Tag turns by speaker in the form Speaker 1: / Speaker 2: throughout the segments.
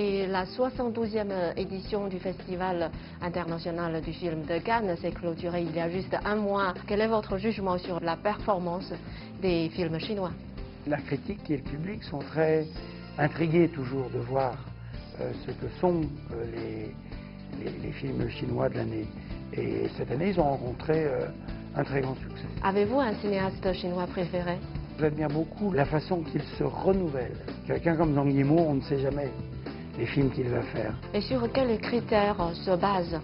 Speaker 1: Et la 72e édition du Festival international du film de Cannes s'est clôturée il y a juste un mois. Quel est votre jugement sur la performance des films chinois?
Speaker 2: La critique et le public sont très intrigués toujours de voir ce que sont les films chinois de l'année. Et cette année, ils ont rencontré un très grand succès.
Speaker 1: Avez-vous un cinéaste chinois préféré?
Speaker 2: J'admire beaucoup la façon qu'il se renouvelle. Quelqu'un comme Zhang Yimou, on ne sait jamais les films qu'il va faire.
Speaker 1: Et sur quels critères se base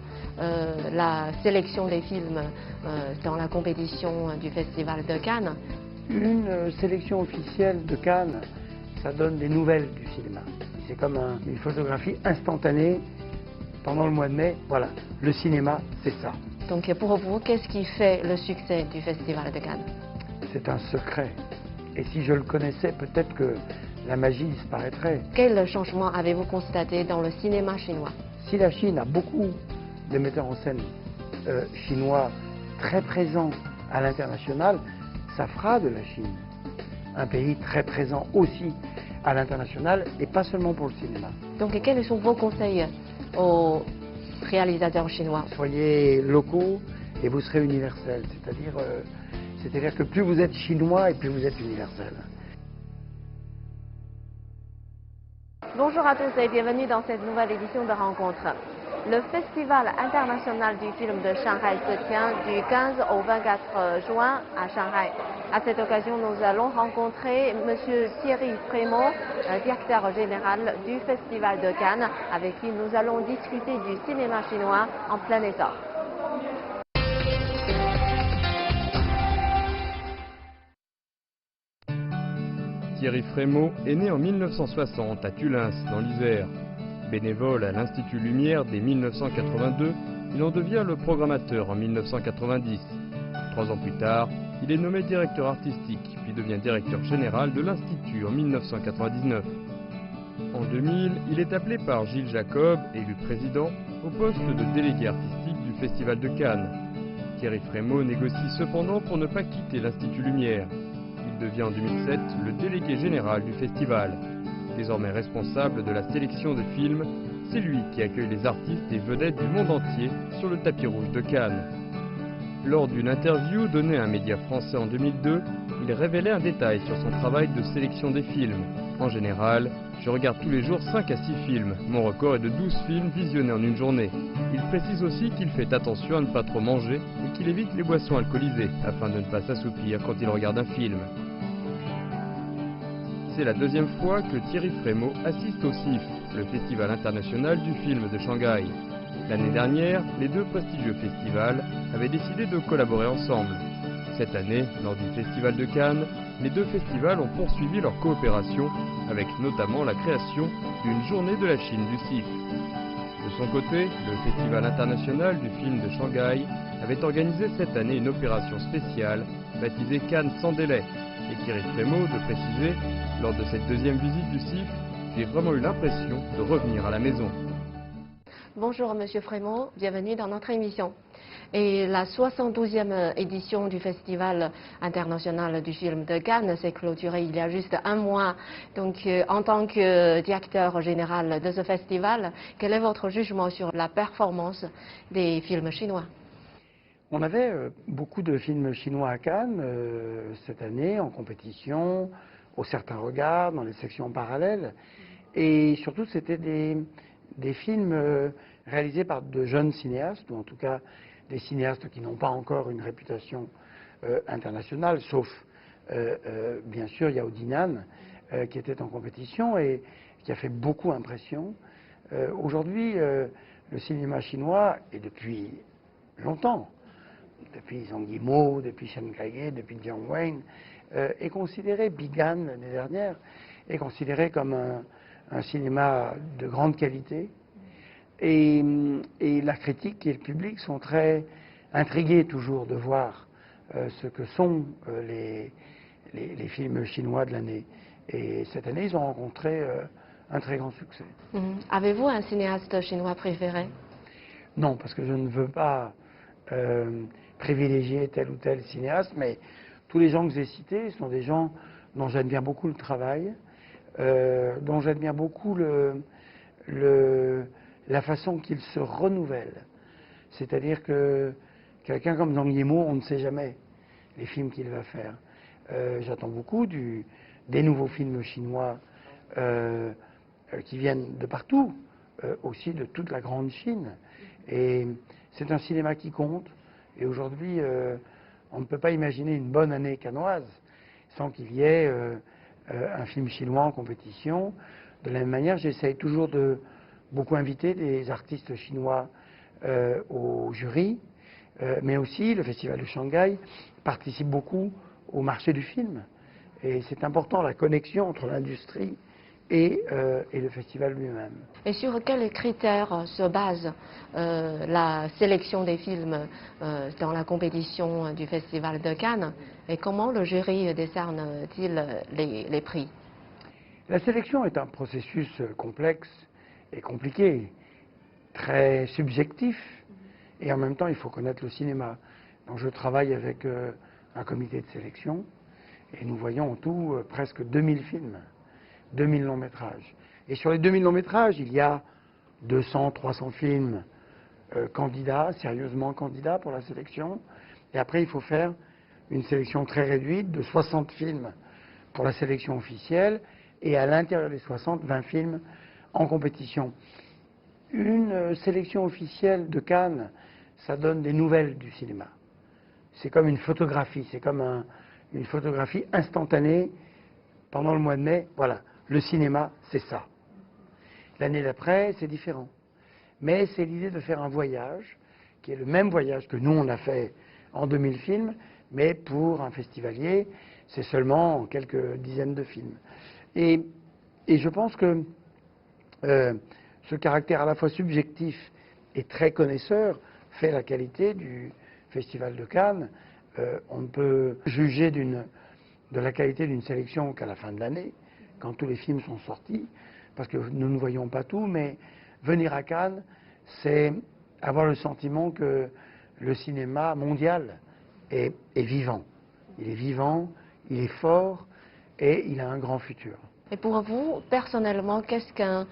Speaker 1: la sélection des films dans la compétition du Festival de Cannes?
Speaker 2: Une sélection officielle de Cannes, ça donne des nouvelles du cinéma. C'est comme une photographie instantanée pendant le mois de mai. Voilà, le cinéma, c'est ça.
Speaker 1: Donc pour vous, qu'est-ce qui fait le succès du Festival de Cannes?
Speaker 2: C'est un secret. Et si je le connaissais, peut-être que la magie disparaîtrait.
Speaker 1: Quel changement avez-vous constaté dans le cinéma chinois?
Speaker 2: Si la Chine a beaucoup de metteurs en scène chinois très présents à l'international, ça fera de la Chine un pays très présent aussi à l'international et pas seulement pour le cinéma.
Speaker 1: Donc quels sont vos conseils aux réalisateurs chinois?
Speaker 2: Soyez locaux et vous serez universels, c'est-à-dire que plus vous êtes chinois et plus vous êtes universel.
Speaker 1: Bonjour à tous et bienvenue dans cette nouvelle édition de Rencontre. Le Festival international du film de Shanghai se tient du 15 au 24 juin à Shanghai. À cette occasion, nous allons rencontrer M. Thierry Frémaux, directeur général du Festival de Cannes, avec qui nous allons discuter du cinéma chinois en plein essor.
Speaker 3: Thierry Frémaux est né en 1960 à Tullins, dans l'Isère. Bénévole à l'Institut Lumière dès 1982, il en devient le programmateur en 1990. 3 ans plus tard, il est nommé directeur artistique, puis devient directeur général de l'Institut en 1999. En 2000, il est appelé par Gilles Jacob, élu président, au poste de délégué artistique du Festival de Cannes. Thierry Frémaux négocie cependant pour ne pas quitter l'Institut Lumière. Il devient en 2007 le délégué général du festival. Désormais responsable de la sélection des films, c'est lui qui accueille les artistes et vedettes du monde entier sur le tapis rouge de Cannes. Lors d'une interview donnée à un média français en 2002, il révélait un détail sur son travail de sélection des films. En général, je regarde tous les jours 5 à 6 films. Mon record est de 12 films visionnés en une journée. Il précise aussi qu'il fait attention à ne pas trop manger et qu'il évite les boissons alcoolisées afin de ne pas s'assoupir quand il regarde un film. C'est la deuxième fois que Thierry Frémaux assiste au CIF, le Festival international du film de Shanghai. L'année dernière, les 2 prestigieux festivals avaient décidé de collaborer ensemble. Cette année, lors du Festival de Cannes, les 2 festivals ont poursuivi leur coopération, avec notamment la création d'une journée de la Chine du CIF. De son côté, le Festival international du film de Shanghai avait organisé cette année une opération spéciale baptisée Cannes sans délai. Et Thierry Frémaux de préciser, lors de cette deuxième visite du CIF, j'ai vraiment eu l'impression de revenir à la maison.
Speaker 1: Bonjour Monsieur Frémaux, bienvenue dans notre émission. Et la 72e édition du Festival international du film de Cannes s'est clôturée il y a juste un mois. Donc en tant que directeur général de ce festival, quel est votre jugement sur la performance des films chinois?
Speaker 2: On avait beaucoup de films chinois à Cannes cette année, en compétition, au Certain Regard, dans les sections parallèles. Et surtout, c'était des films réalisés par de jeunes cinéastes, ou en tout cas des cinéastes qui n'ont pas encore une réputation internationale, sauf bien sûr Yao Dinan, qui était en compétition et qui a fait beaucoup impression. Aujourd'hui, le cinéma chinois, et depuis longtemps, depuis Zhang Yimou, depuis Chen Kaige, depuis Jiang Wen, est considéré, Bigan l'année dernière, est considéré comme un cinéma de grande qualité. Et la critique et le public sont très intrigués toujours de voir ce que sont les films chinois de l'année. Et cette année, ils ont rencontré un très grand succès.
Speaker 1: Avez-vous un cinéaste chinois préféré?
Speaker 2: Non, parce que je ne veux pas privilégier tel ou tel cinéaste, mais tous les gens que j'ai cités sont des gens dont j'admire beaucoup le travail, dont j'admire beaucoup la façon qu'il se renouvelle. C'est-à-dire que quelqu'un comme Zhang Yimou, on ne sait jamais les films qu'il va faire. J'attends beaucoup des nouveaux films chinois qui viennent de partout, aussi de toute la grande Chine. Et c'est un cinéma qui compte. Et aujourd'hui, on ne peut pas imaginer une bonne année cannoise sans qu'il y ait un film chinois en compétition. De la même manière, j'essaye toujours de beaucoup inviter des artistes chinois au jury, mais aussi le Festival de Shanghai participe beaucoup au marché du film. Et c'est important, la connexion entre l'industrie et le festival lui-même.
Speaker 1: Et sur quels critères se base la sélection des films dans la compétition du Festival de Cannes et comment le jury décerne-t-il les prix?
Speaker 2: La sélection est un processus complexe et compliqué, très subjectif, et en même temps il faut connaître le cinéma. Donc je travaille avec un comité de sélection et nous voyons en tout presque 2000 films. 2000 longs métrages. Et sur les 2000 longs métrages, il y a 200, 300 films candidats, sérieusement candidats pour la sélection. Et après, il faut faire une sélection très réduite de 60 films pour la sélection officielle. Et à l'intérieur des 60, 20 films en compétition. Une sélection officielle de Cannes, ça donne des nouvelles du cinéma. C'est comme une photographie, c'est comme une photographie instantanée pendant le mois de mai. Voilà. Le cinéma, c'est ça. L'année d'après, c'est différent. Mais c'est l'idée de faire un voyage, qui est le même voyage que nous, on a fait en 2000 films, mais pour un festivalier, c'est seulement quelques dizaines de films. Et je pense que ce caractère à la fois subjectif et très connaisseur fait la qualité du Festival de Cannes. On ne peut juger de la qualité d'une sélection qu'à la fin de l'année, quand tous les films sont sortis, parce que nous ne voyons pas tout, mais venir à Cannes, c'est avoir le sentiment que le cinéma mondial est vivant. Il est vivant, il est fort et il a un grand futur.
Speaker 1: Et pour vous, personnellement, qu'est-ce qu'un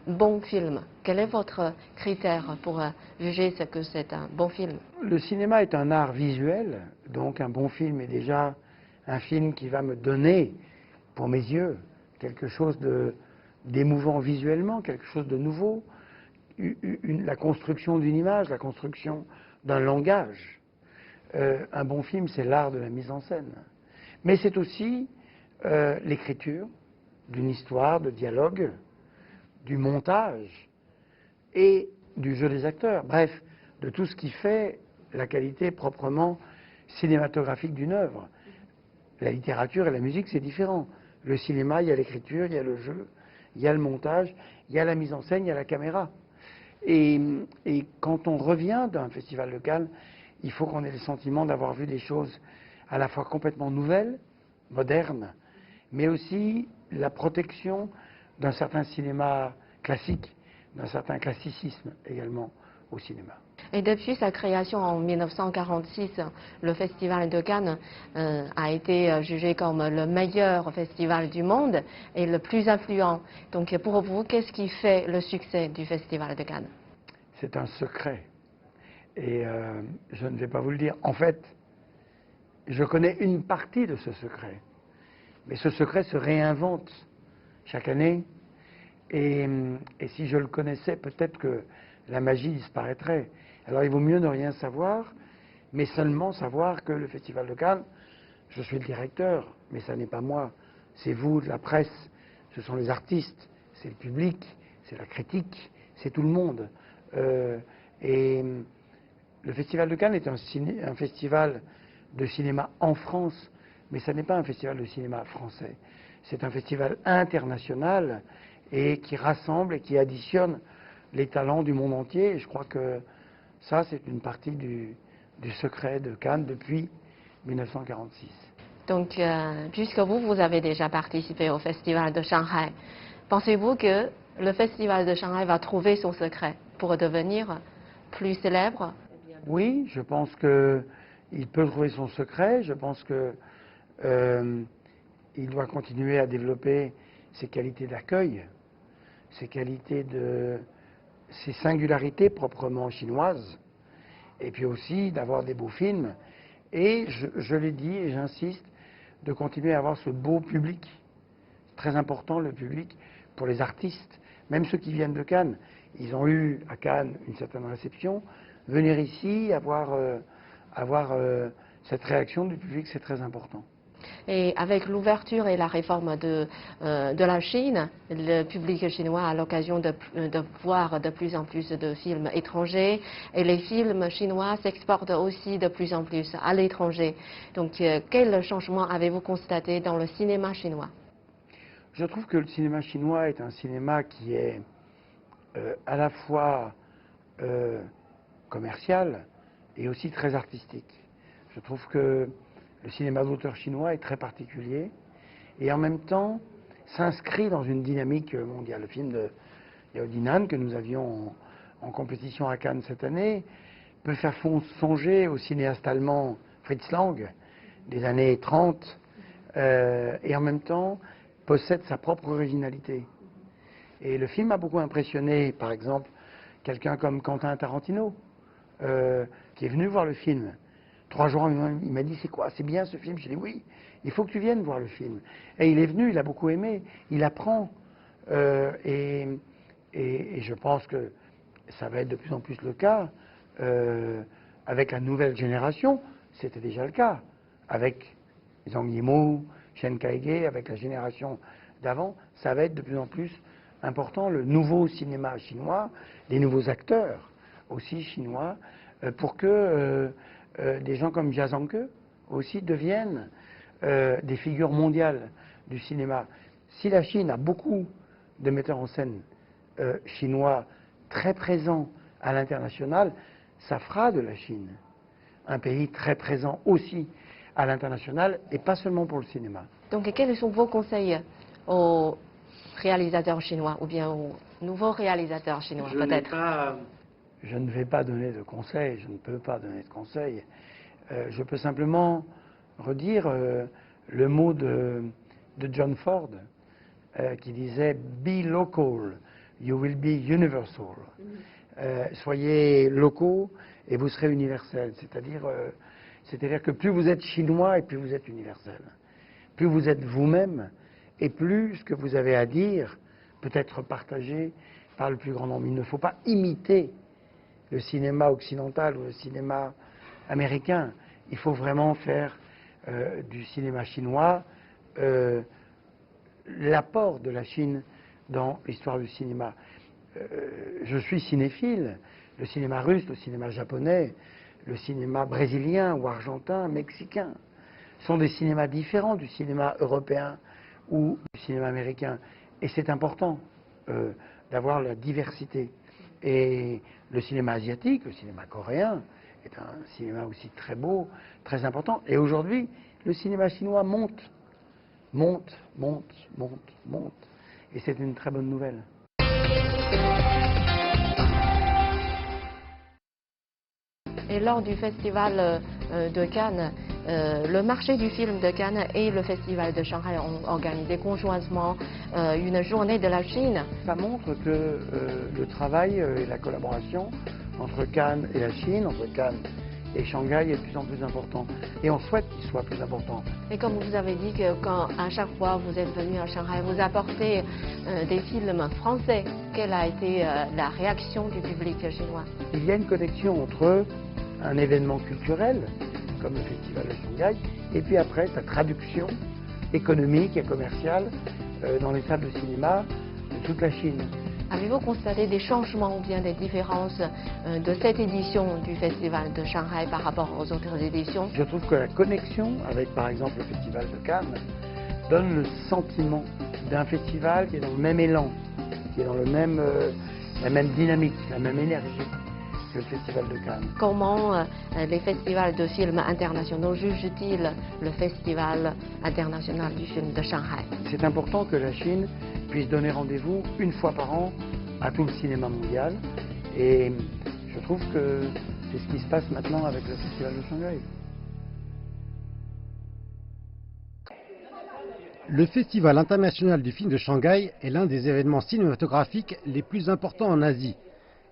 Speaker 1: bon film? Quel est votre critère pour juger ce que c'est un bon film?
Speaker 2: Le cinéma est un art visuel, donc un bon film est déjà un film qui va me donner, pour mes yeux, quelque chose d'émouvant visuellement, quelque chose de nouveau, la construction d'une image, la construction d'un langage. Un bon film, c'est l'art de la mise en scène. Mais c'est aussi l'écriture d'une histoire, de dialogue, du montage et du jeu des acteurs. Bref, de tout ce qui fait la qualité proprement cinématographique d'une œuvre. La littérature et la musique, c'est différent. Le cinéma, il y a l'écriture, il y a le jeu, il y a le montage, il y a la mise en scène, il y a la caméra. Et quand on revient d'un festival de Cannes, il faut qu'on ait le sentiment d'avoir vu des choses à la fois complètement nouvelles, modernes, mais aussi la protection d'un certain cinéma classique, d'un certain classicisme également au cinéma.
Speaker 1: Et depuis sa création en 1946, le Festival de Cannes a été jugé comme le meilleur festival du monde et le plus influent. Donc pour vous, qu'est-ce qui fait le succès du Festival de Cannes?
Speaker 2: C'est un secret. Et je ne vais pas vous le dire. En fait, je connais une partie de ce secret. Mais ce secret se réinvente chaque année. Et si je le connaissais, peut-être que la magie disparaîtrait. Alors il vaut mieux ne rien savoir, mais seulement savoir que le Festival de Cannes, je suis le directeur, mais ça n'est pas moi. C'est vous, la presse, ce sont les artistes, c'est le public, c'est la critique, c'est tout le monde. Et le Festival de Cannes est un festival de cinéma en France, mais ça n'est pas un festival de cinéma français. C'est un festival international et qui rassemble et qui additionne les talents du monde entier. Et je crois que ça, c'est une partie du secret de Cannes depuis 1946.
Speaker 1: Donc, puisque vous avez déjà participé au Festival de Shanghai, pensez-vous que le Festival de Shanghai va trouver son secret pour devenir plus célèbre?
Speaker 2: Oui, je pense qu'il peut trouver son secret. Je pense qu'il doit continuer à développer ses qualités d'accueil. ses qualités, ses singularités proprement chinoises, et puis aussi d'avoir des beaux films. Et je l'ai dit et j'insiste, de continuer à avoir ce beau public. C'est très important, le public, pour les artistes, même ceux qui viennent de Cannes. Ils ont eu à Cannes une certaine réception. Venir ici, avoir cette réaction du public, c'est très important.
Speaker 1: Et avec l'ouverture et la réforme de la Chine, le public chinois a l'occasion de voir de plus en plus de films étrangers et les films chinois s'exportent aussi de plus en plus à l'étranger. Donc quel changement avez-vous constaté dans le cinéma chinois?
Speaker 2: Je trouve que le cinéma chinois est un cinéma qui est à la fois commercial et aussi très artistique. Je trouve que le cinéma d'auteur chinois est très particulier et en même temps s'inscrit dans une dynamique mondiale. Le film de Yao Dinan que nous avions en compétition à Cannes cette année peut faire songer au cinéaste allemand Fritz Lang des années 30 et en même temps possède sa propre originalité. Et le film m'a beaucoup impressionné, par exemple, quelqu'un comme Quentin Tarantino qui est venu voir le film. 3 jours, il m'a dit, c'est quoi? C'est bien ce film? J'ai dit, oui, il faut que tu viennes voir le film. Et il est venu, il a beaucoup aimé, il apprend. Et je pense que ça va être de plus en plus le cas avec la nouvelle génération. C'était déjà le cas. Avec Zhang Yimou, Chen Kaige, avec la génération d'avant, ça va être de plus en plus important. Le nouveau cinéma chinois, les nouveaux acteurs aussi chinois, pour que des gens comme Jia Zhangke aussi deviennent des figures mondiales du cinéma. Si la Chine a beaucoup de metteurs en scène chinois très présents à l'international, ça fera de la Chine un pays très présent aussi à l'international et pas seulement pour le cinéma.
Speaker 1: Donc quels sont vos conseils aux réalisateurs chinois ou bien aux nouveaux réalisateurs chinois peut-être?
Speaker 2: Je ne vais pas donner de conseils, je ne peux pas donner de conseils. Je peux simplement redire le mot de John Ford qui disait « Be local, you will be universal ». Soyez locaux et vous serez universels. C'est-à-dire que plus vous êtes chinois et plus vous êtes universel. Plus vous êtes vous-même et plus ce que vous avez à dire peut être partagé par le plus grand nombre. Il ne faut pas imiter le cinéma occidental ou le cinéma américain. Il faut vraiment faire du cinéma chinois l'apport de la Chine dans l'histoire du cinéma. Je suis cinéphile. Le cinéma russe, le cinéma japonais, le cinéma brésilien ou argentin, mexicain sont des cinémas différents du cinéma européen ou du cinéma américain. Et c'est important d'avoir la diversité. Et le cinéma asiatique, le cinéma coréen, est un cinéma aussi très beau, très important. Et aujourd'hui, le cinéma chinois monte. Et c'est une très bonne nouvelle.
Speaker 1: Et lors du festival de Cannes, le marché du film de Cannes et le festival de Shanghai ont organisé conjointement une journée de la Chine.
Speaker 2: Ça montre que le travail et la collaboration entre Cannes et la Chine, entre Cannes et Shanghai est de plus en plus important. Et on souhaite qu'il soit plus important.
Speaker 1: Et comme vous avez dit que quand à chaque fois vous êtes venu à Shanghai, vous apportez des films français, quelle a été la réaction du public chinois?
Speaker 2: Il y a une connexion entre un événement culturel, comme le Festival de Shanghai, et puis après sa traduction économique et commerciale dans les salles de cinéma de toute la Chine.
Speaker 1: Avez-vous constaté des changements ou bien des différences de cette édition du Festival de Shanghai par rapport aux autres éditions?
Speaker 2: Je trouve que la connexion avec, par exemple, le Festival de Cannes donne le sentiment d'un festival qui est dans le même élan, qui est dans la même dynamique, la même énergie que le Festival de Cannes.
Speaker 1: Comment les festivals de films internationaux jugent-ils le Festival international du film de Shanghai?
Speaker 2: C'est important que la Chine puisse donner rendez-vous une fois par an à tout le cinéma mondial. Et je trouve que c'est ce qui se passe maintenant avec le Festival de Shanghai.
Speaker 4: Le Festival international du film de Shanghai est l'un des événements cinématographiques les plus importants en Asie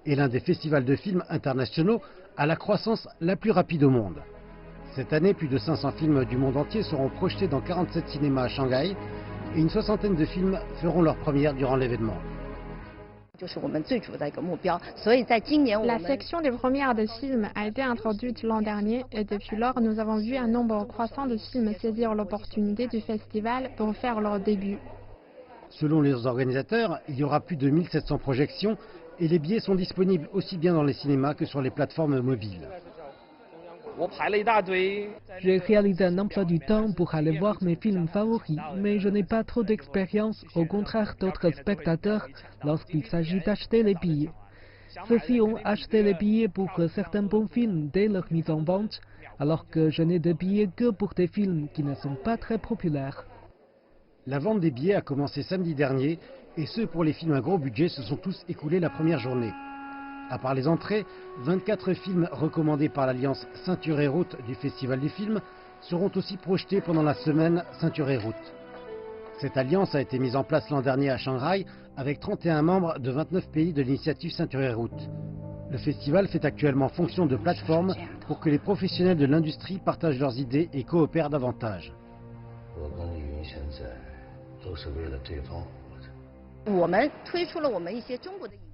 Speaker 4: et l'un des festivals de films internationaux à la croissance la plus rapide au monde. Cette année, plus de 500 films du monde entier seront projetés dans 47 cinémas à Shanghai et une soixantaine de films feront leur première durant l'événement.
Speaker 5: La section des premières de films a été introduite l'an dernier et depuis lors, nous avons vu un nombre croissant de films saisir l'opportunité du festival pour faire leur début.
Speaker 4: Selon les organisateurs, il y aura plus de 1700 projections et les billets sont disponibles aussi bien dans les cinémas que sur les plateformes mobiles.
Speaker 6: J'ai réalisé un emploi du temps pour aller voir mes films favoris, mais je n'ai pas trop d'expérience, au contraire d'autres spectateurs, lorsqu'il s'agit d'acheter les billets. Ceux-ci ont acheté les billets pour certains bons films dès leur mise en vente, alors que je n'ai de billets que pour des films qui ne sont pas très populaires.
Speaker 4: La vente des billets a commencé samedi dernier et ceux pour les films à gros budget se sont tous écoulés la première journée. À part les entrées, 24 films recommandés par l'Alliance Ceinture et Route du Festival du film seront aussi projetés pendant la semaine Ceinture et Route. Cette alliance a été mise en place l'an dernier à Shanghai avec 31 membres de 29 pays de l'initiative Ceinture et Route. Le festival fait actuellement fonction de plateforme pour que les professionnels de l'industrie partagent leurs idées et coopèrent davantage.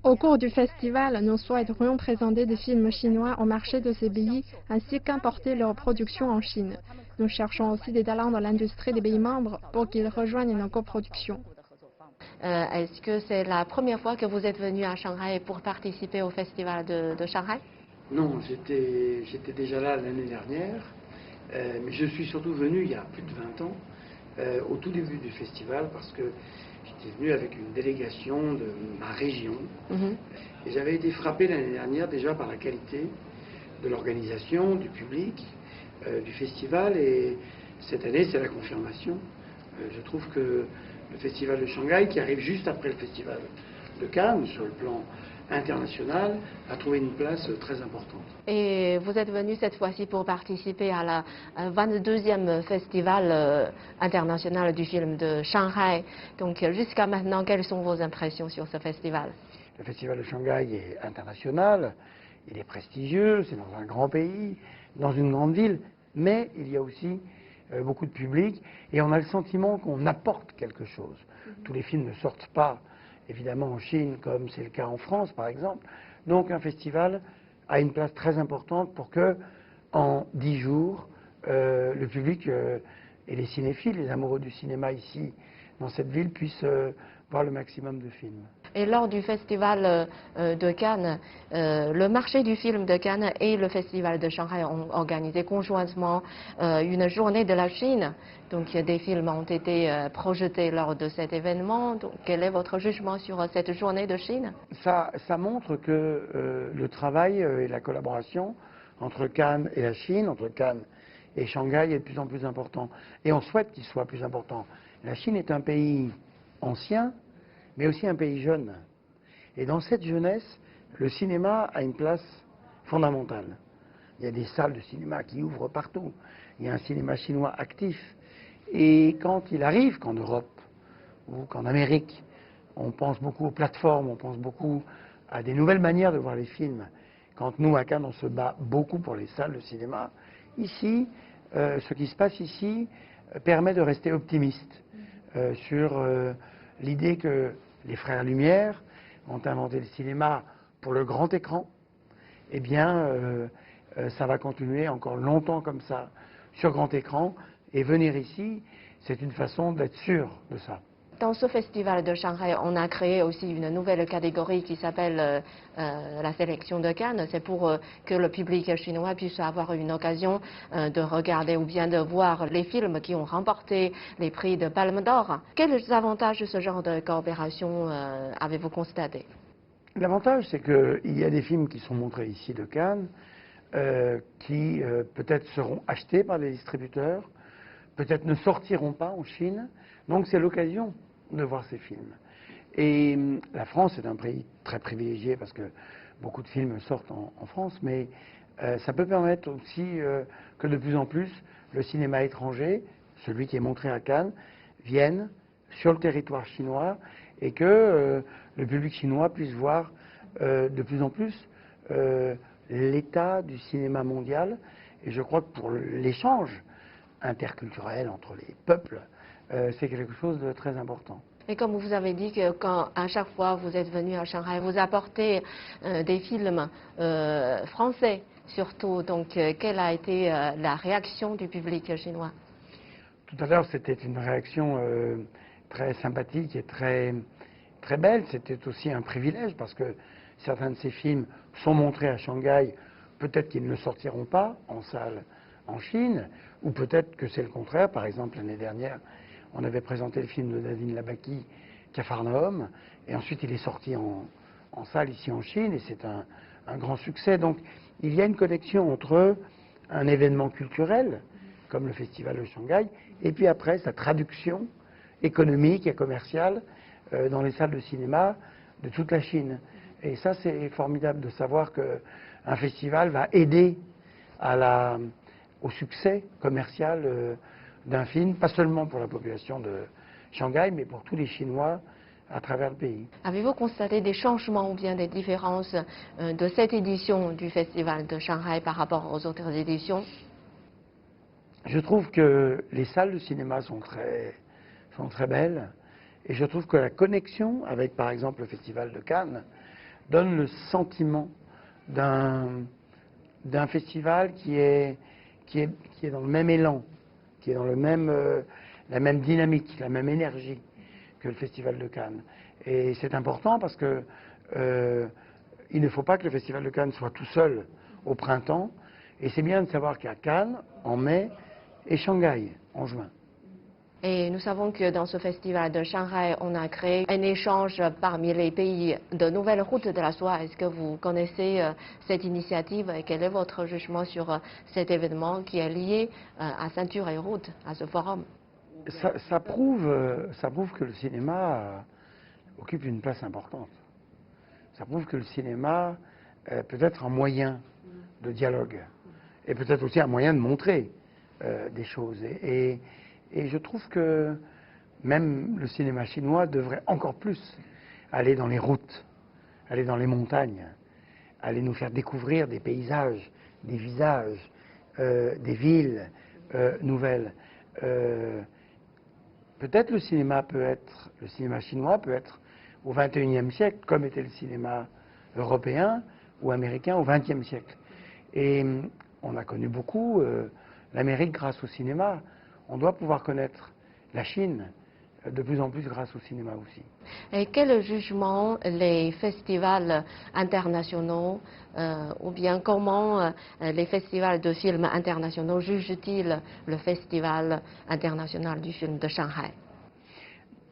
Speaker 5: Au cours du festival, nous souhaiterions présenter des films chinois au marché de ces pays ainsi qu'importer leur production en Chine. Nous cherchons aussi des talents dans l'industrie des pays membres pour qu'ils rejoignent nos coproductions.
Speaker 1: Est-ce que c'est la première fois que vous êtes venu à Shanghai pour participer au festival de Shanghai?
Speaker 2: Non, j'étais déjà là l'année dernière, mais je suis surtout venu il y a plus de 20 ans, au tout début du festival, parce que j'étais venu avec une délégation de ma région. Et j'avais été frappé l'année dernière déjà par la qualité de l'organisation, du public, du festival. Et cette année, c'est la confirmation. Je trouve que le festival de Shanghai, qui arrive juste après le festival de Cannes, sur le plan international, a trouvé une place très importante.
Speaker 1: Et vous êtes venu cette fois-ci pour participer à la 22e festival international du film de Shanghai. Donc jusqu'à maintenant, quelles sont vos impressions sur ce festival?
Speaker 2: Le festival de Shanghai est international, il est prestigieux, c'est dans un grand pays, dans une grande ville, mais il y a aussi beaucoup de public et on a le sentiment qu'on apporte quelque chose. Tous les films ne sortent pas évidemment en Chine, comme c'est le cas en France par exemple. Donc un festival a une place très importante pour que, en 10 jours, le public et les cinéphiles, les amoureux du cinéma ici, dans cette ville, puissent voir le maximum de films.
Speaker 1: Et lors du festival de Cannes, le marché du film de Cannes et le festival de Shanghai ont organisé conjointement une journée de la Chine. Donc des films ont été projetés lors de cet événement. Donc, quel est votre jugement sur cette journée de Chine?
Speaker 2: Ça montre que le travail et la collaboration entre Cannes et la Chine, entre Cannes et Shanghai est de plus en plus important. Et on souhaite qu'il soit plus important. La Chine est un pays ancien, mais aussi un pays jeune. Et dans cette jeunesse, le cinéma a une place fondamentale. Il y a des salles de cinéma qui ouvrent partout. Il y a un cinéma chinois actif. Et quand il arrive qu'en Europe ou qu'en Amérique, on pense beaucoup aux plateformes, on pense beaucoup à des nouvelles manières de voir les films. Quand nous, à Cannes, on se bat beaucoup pour les salles de cinéma, ici, ce qui se passe ici permet de rester optimiste sur l'idée que les frères Lumière ont inventé le cinéma pour le grand écran. Eh bien, ça va continuer encore longtemps comme ça, sur grand écran. Et venir ici, c'est une façon d'être sûr de ça.
Speaker 1: Dans ce festival de Shanghai, on a créé aussi une nouvelle catégorie qui s'appelle la sélection de Cannes. C'est pour que le public chinois puisse avoir une occasion de regarder ou bien de voir les films qui ont remporté les prix de Palme d'Or. Quels avantages ce genre de coopération avez-vous constaté?
Speaker 2: L'avantage, c'est qu'il y a des films qui sont montrés ici de Cannes, qui peut-être seront achetés par les distributeurs, peut-être ne sortiront pas en Chine. Donc c'est l'occasion de voir ces films. Et la France est un pays très privilégié parce que beaucoup de films sortent en France, mais ça peut permettre aussi que de plus en plus le cinéma étranger, celui qui est montré à Cannes, viennent sur le territoire chinois et que le public chinois puisse voir de plus en plus l'état du cinéma mondial. Et je crois que pour l'échange interculturel entre les peuples, c'est quelque chose de très important.
Speaker 1: Et comme vous avez dit que quand à chaque fois vous êtes venu à Shanghai, vous apportez des films français surtout. Donc quelle a été la réaction du public chinois?
Speaker 2: Tout à l'heure, c'était une réaction très sympathique et très, très belle. C'était aussi un privilège parce que certains de ces films sont montrés à Shanghai. Peut-être qu'ils ne sortiront pas en salle en Chine, ou peut-être que c'est le contraire. Par exemple, l'année dernière, on avait présenté le film de Nadine Labaki, Capharnaüm, et ensuite il est sorti en salle ici en Chine, et c'est un grand succès. Donc il y a une connexion entre un événement culturel, comme le Festival de Shanghai, et puis après sa traduction économique et commerciale dans les salles de cinéma de toute la Chine. Et ça, c'est formidable de savoir qu'un festival va aider au succès commercial d'un film, pas seulement pour la population de Shanghai, mais pour tous les Chinois à travers le pays.
Speaker 1: Avez-vous constaté des changements ou bien des différences de cette édition du Festival de Shanghai par rapport aux autres éditions?
Speaker 2: Je trouve que les salles de cinéma sont très belles, et je trouve que la connexion avec, par exemple, le Festival de Cannes donne le sentiment d'un festival qui est dans le même élan, qui est dans la même dynamique, la même énergie que le Festival de Cannes. Et c'est important parce que il ne faut pas que le Festival de Cannes soit tout seul au printemps. Et c'est bien de savoir qu'à Cannes, en mai, et Shanghai, en juin.
Speaker 1: Et nous savons que dans ce festival de Shanghai, on a créé un échange parmi les pays de nouvelles routes de la soie. Est-ce que vous connaissez cette initiative et quel est votre jugement sur cet événement qui est lié à Ceinture et Route, à ce forum?
Speaker 2: Ça prouve que le cinéma occupe une place importante. Ça prouve que le cinéma peut être un moyen de dialogue et peut-être aussi un moyen de montrer des choses. Et je trouve que même le cinéma chinois devrait encore plus aller dans les routes, aller dans les montagnes, aller nous faire découvrir des paysages, des visages, des villes nouvelles. Peut-être le cinéma chinois peut être au XXIe siècle, comme était le cinéma européen ou américain au XXe siècle. Et on a connu beaucoup l'Amérique grâce au cinéma. On doit pouvoir connaître la Chine de plus en plus grâce au cinéma aussi.
Speaker 1: Et quel jugement les festivals internationaux ou bien comment les festivals de films internationaux jugent-ils le Festival international du film de Shanghai?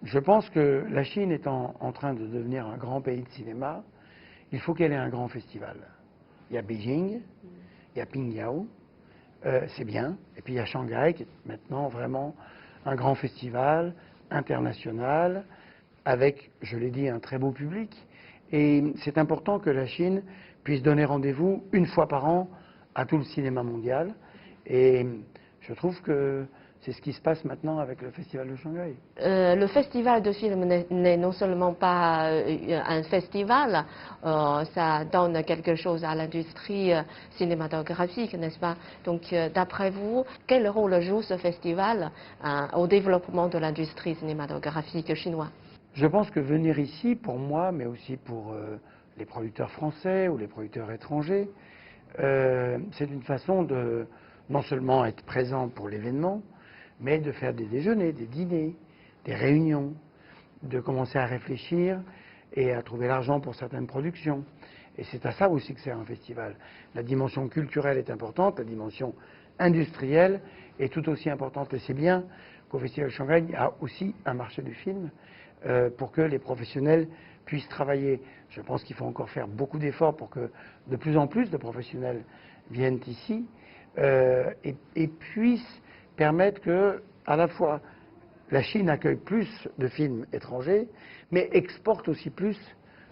Speaker 2: Je pense que la Chine étant en train de devenir un grand pays de cinéma, il faut qu'elle ait un grand festival. Il y a Beijing, il y a Pingyao, c'est bien. Et puis il y a Shanghai, qui est maintenant vraiment un grand festival international, avec, je l'ai dit, un très beau public. Et c'est important que la Chine puisse donner rendez-vous une fois par an à tout le cinéma mondial. Et je trouve que c'est ce qui se passe maintenant avec le Festival de Shanghai.
Speaker 1: Le festival de film n'est non seulement pas un festival, ça donne quelque chose à l'industrie cinématographique, n'est-ce pas? Donc, d'après vous, quel rôle joue ce festival au développement de l'industrie cinématographique chinoise?
Speaker 2: Je pense que venir ici, pour moi, mais aussi pour les producteurs français ou les producteurs étrangers, c'est une façon de non seulement être présent pour l'événement, mais de faire des déjeuners, des dîners, des réunions, de commencer à réfléchir et à trouver l'argent pour certaines productions. Et c'est à ça aussi que sert un festival. La dimension culturelle est importante, la dimension industrielle est tout aussi importante. Et c'est bien qu'au Festival de Shanghai, il y a aussi un marché du film pour que les professionnels puissent travailler. Je pense qu'il faut encore faire beaucoup d'efforts pour que de plus en plus de professionnels viennent ici et puissent permettre que, à la fois, la Chine accueille plus de films étrangers, mais exporte aussi plus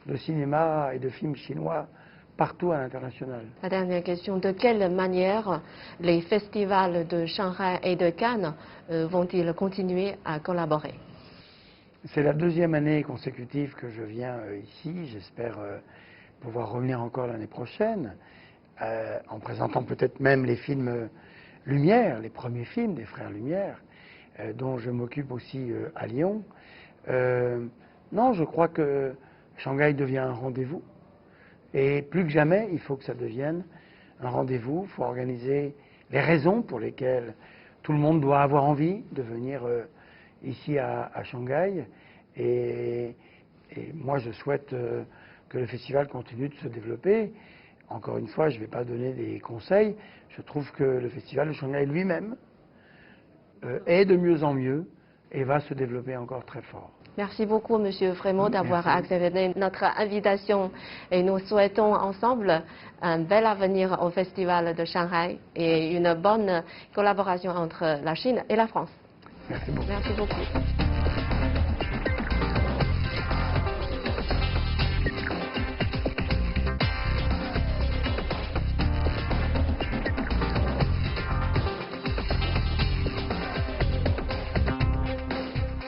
Speaker 2: de cinéma et de films chinois partout à l'international.
Speaker 1: La dernière question, de quelle manière les festivals de Shanghai et de Cannes vont-ils continuer à collaborer?
Speaker 2: C'est la deuxième année consécutive que je viens ici. J'espère pouvoir revenir encore l'année prochaine, en présentant peut-être même les films Lumière, les premiers films des frères Lumière, dont je m'occupe aussi à Lyon. Non, je crois que Shanghai devient un rendez-vous. Et plus que jamais, il faut que ça devienne un rendez-vous. Il faut organiser les raisons pour lesquelles tout le monde doit avoir envie de venir ici à Shanghai. Et moi, je souhaite que le festival continue de se développer. Encore une fois, je ne vais pas donner des conseils. Je trouve que le festival de Shanghai lui-même est de mieux en mieux et va se développer encore très fort.
Speaker 1: Merci beaucoup, Monsieur Frémaux, d'avoir accepté notre invitation et nous souhaitons ensemble un bel avenir au Festival de Shanghai et une bonne collaboration entre la Chine et la France.
Speaker 2: Merci beaucoup.
Speaker 1: Merci beaucoup.